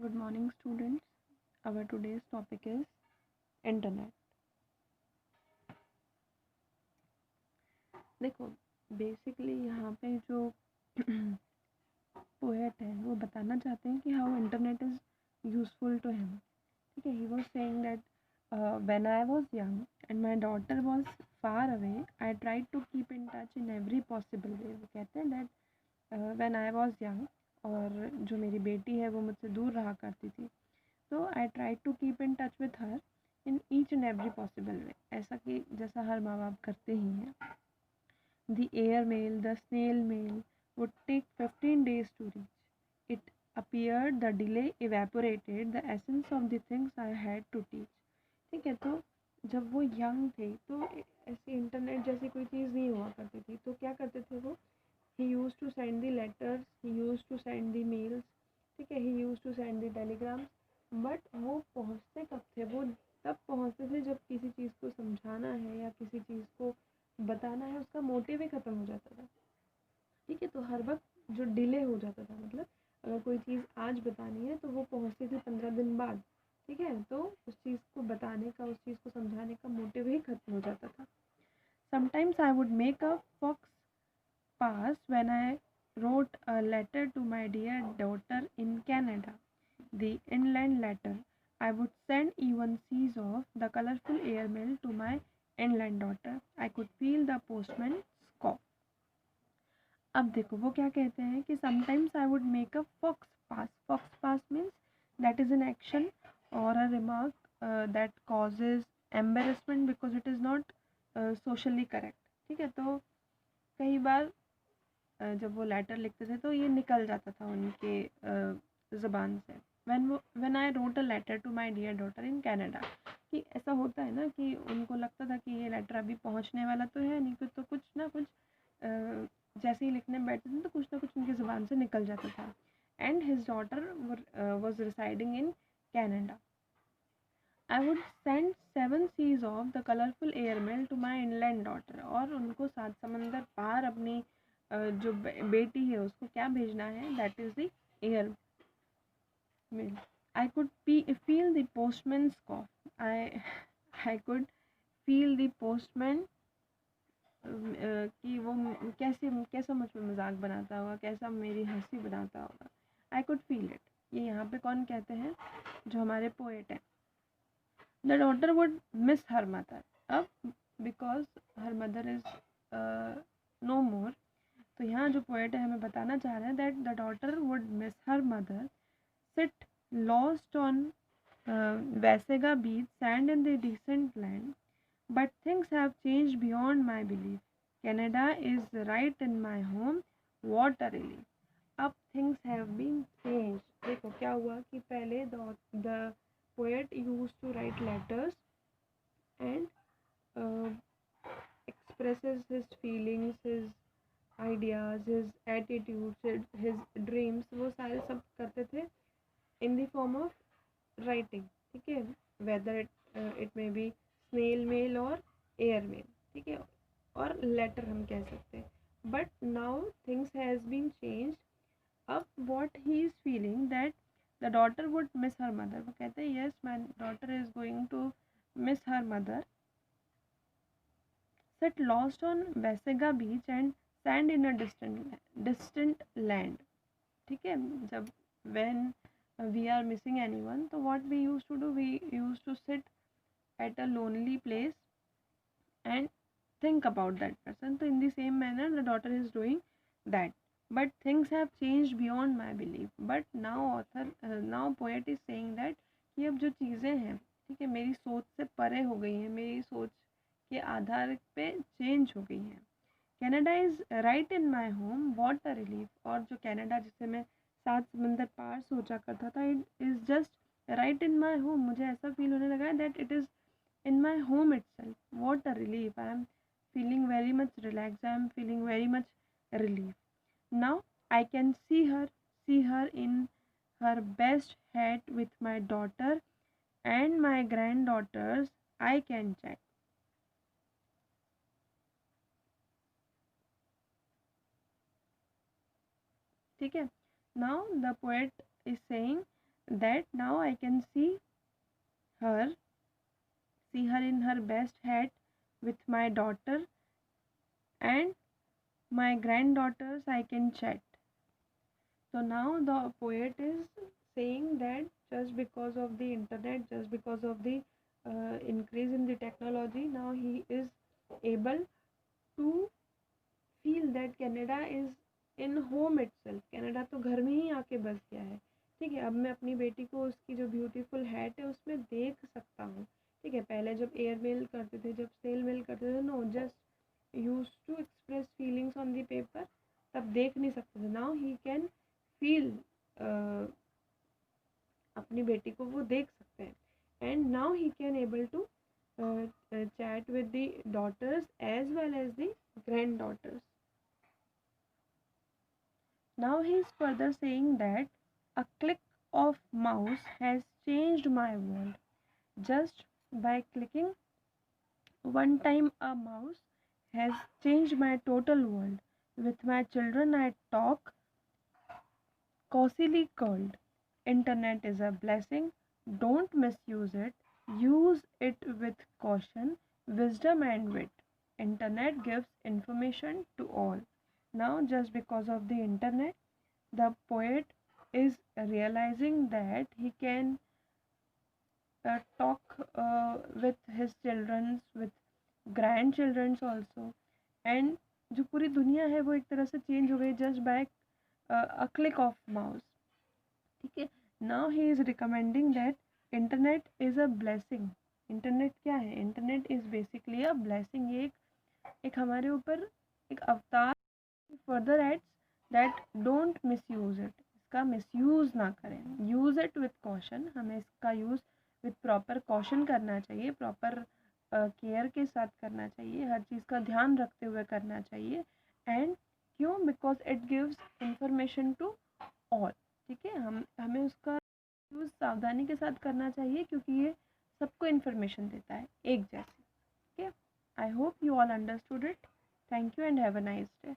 Good morning, students. Our today's topic is internet. देखो, basically यहाँ पे जो पोएट है वो बताना चाहते हैं कि how internet is useful to him. ठीक है, he was saying that when I was young and my daughter was far away, I tried to keep in touch in every possible way. वो कहते हैं that when I was young, और जो मेरी बेटी है वो मुझसे दूर रहा करती थी, तो I try to keep in touch with her in each and every possible way. ऐसा कि जैसा हर माँ बाप करते ही हैं. The air mail, the snail mail would take 15 days to reach. It appeared the delay evaporated the essence of the things I had to teach. ठीक है, तो जब वो यंग थे तो ऐसे इंटरनेट जैसी कोई चीज़ नहीं हुआ करती थी. तो क्या करते थे वो? he used to send the letters, he used to send the mails. ठीक है, he used to send the telegrams. But वो पहुँचते कब थे? वो तब पहुँचते थे जब किसी चीज़ को समझाना है या किसी चीज़ को बताना है, उसका मोटिव ही ख़त्म हो जाता था. ठीक है, तो हर वक्त जो डिले हो जाता था, मतलब अगर कोई चीज़ आज बतानी है तो वो पहुँचती थी 15 दिन बाद. ठीक है, तो उस चीज़ को बताने का, उस चीज़ को समझाने का मोटिव ही ख़त्म हो जाता था. Sometimes I would make a fax pass when I wrote a letter to my dear daughter in Canada. The inland letter. I would send even seas of the colorful airmail to my inland daughter. I could feel the postman's cough. अब देखो वो क्या कहते हैं कि sometimes I would make a fox pass. Fox pass means that is an action or a remark that causes embarrassment because it is not socially correct. ठीक है, तो कई बार जब वो लेटर लिखते थे तो ये निकल जाता था उनके ज़बान से. When I wrote a letter to my dear daughter in Canada, कि ऐसा होता है ना कि उनको लगता था कि ये लेटर अभी पहुंचने वाला तो है नहीं, तो कुछ ना कुछ जैसे ही लिखने बैठते थे तो कुछ ना कुछ उनकी ज़बान से निकल जाता था. And his daughter was residing in Canada. I would send 7 seas of the colourful airmail to my inland daughter. और उनको 7 समंदर पार अपनी जो बेटी है उसको क्या भेजना है? That is the air mail. I could feel the postman cough. I could feel the postman कि वो कैसा मुझ पर मजाक बनाता होगा, कैसा मेरी हंसी बनाता होगा. आई कुड फील इट. ये यहाँ पे कौन कहते हैं? जो हमारे पोएट हैं. The daughter would miss her mother. अब because her mother is no more, तो यहाँ जो पोएट है हमें बताना चाह रहे हैं that the daughter would miss her mother, sit lost on Vasega beach, sand in the distant land. But things have changed beyond my belief. Canada is right in my home. What a relief. अब things have been changed. देखो क्या हुआ कि पहले the poet used to write letters and uh, expresses his feelings, his ideas, his attitudes, his dreams. वो सारे सब करते थे in the form of writing. ठीक है, whether it may be snail mail or air mail. ठीक है, और letter हम कह सकते हैं. But now things has been changed. अब what he is feeling that the daughter would miss her mother. वो कहते हैं yes, my daughter is going to miss her mother. Sit lost on Vasega beach and sand in a distant land. ठीक है, जब when we are missing anyone, तो what we used to do, we used to sit at a lonely place and think about that person. So in the same manner the daughter is doing that. But things have changed beyond my belief. But now poet is saying that कि अब जो चीज़ें हैं, ठीक है, मेरी सोच से परे हो गई हैं, मेरी सोच के आधार पे चेंज हो गई हैं. Canada is right in my home. What a relief. और जो कनाडा जिसे मैं 7 समंदर पार सोचा करता था, it is just right in my home. मुझे ऐसा फील होने लगा है that it is in my home itself. What a relief. I am feeling very much relaxed. I am feeling very much relief. Now I can see her in her best hat with my daughter and my granddaughters. I can chat. ठीक है. Now the poet is saying that now I can her see her in her best hat with my daughter and my granddaughters I can chat. So now the poet is saying that just because of the internet, just because of the increase in the technology, now he is able to feel that Canada is in home itself. Canada तो घर में ही आके बस गया है. ठीक है, अब मैं अपनी बेटी को उसकी जो ब्यूटीफुल हैट है उसमें देख सकता हूँ. ठीक है, पहले जब एयर मेल करते थे, जब सेल मेल करते थे, no just use to express feelings on the paper, तब देख नहीं सकते थे. नाउ ही कैन फील, अपनी बेटी को वो देख सकते हैं. And now he can able to chat with the daughters as well as the granddaughters. Now he is further saying that a click of mouse has changed my world. Just by clicking one time, a mouse has changed my total world. With my children I talk cosily curled. Internet is a blessing. Don't misuse it. Use it with caution, wisdom and wit. Internet gives information to all. Now just because of the internet, the poet is realizing that he can talk with his children, with grandchildren also, and जो पूरी दुनिया है वो एक तरह से change हो गई just by a click of mouse. ठीक है, now he is recommending that internet is a blessing. Internet क्या है? Internet is basically a blessing. ये एक हमारे ऊपर एक अवतार. Further adds that don't misuse it. इसका मिसयूज़ ना करें. Use it with caution. हमें इसका यूज़ विथ प्रॉपर कॉशन करना चाहिए, प्रॉपर केयर के साथ करना चाहिए, हर चीज़ का ध्यान रखते हुए करना चाहिए. एंड क्यों? Because it gives information to all. ठीक है, हमें उसका यूज़ सावधानी के साथ करना चाहिए क्योंकि ये सबको इन्फॉर्मेशन देता है एक जैसे. ठीक है, I hope you all understood it. Thank you and have a nice day.